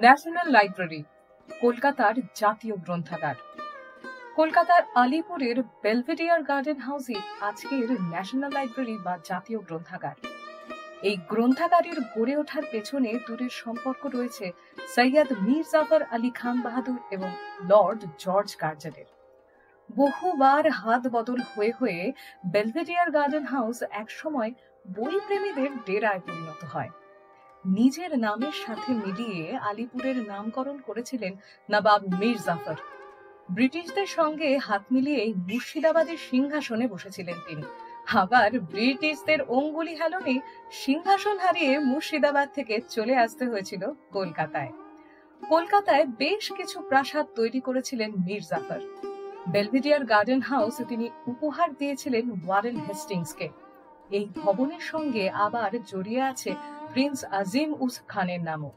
National library, কলকাতার জাতীয় গ্রন্থাগার। কলকাতার আলিপুরের বেলভেডিয়ার গার্ডেন হাউসে আজকের ন্যাশনাল লাইব্রেরি বা জাতীয় গ্রন্থাগার। এই গ্রন্থাগারের গড়ে ওঠার পেছনে দূরের সম্পর্ক রয়েছে সৈয়দ মীর জাফর আলী খান বাহাদুর এবং লর্ড জর্জ কার্জারের। বহুবার হাত বদল হয়ে হয়ে বেলভেডিয়ার গার্ডেন হাউস একসময় বই প্রেমীদের ডেরায় পরিণত হয়। নিজের নামের সাথে মিলিয়ে আলিপুরের নামকরণ করেছিলেন নবাব মীর জাফর। ব্রিটিশদের সঙ্গে হাত মিলিয়ে মুর্শিদাবাদের সিংহাসনে বসেছিলেন তিনি। আবার ব্রিটিশদের অঙ্গুলি হেলনে সিংহাসন হারিয়ে মুর্শিদাবাদ থেকে চলে আসতে হয়েছিল কলকাতায়। কলকাতায় বেশ কিছু প্রাসাদ তৈরি করেছিলেন Mir Jafar. Belvedere garden house তিনি উপহার দিয়েছিলেন ওয়ারেন হেস্টিংসকে। এই ভবনের সঙ্গে আবার জড়িয়ে আছে প্রিন্স আজিম উস খানের নামও।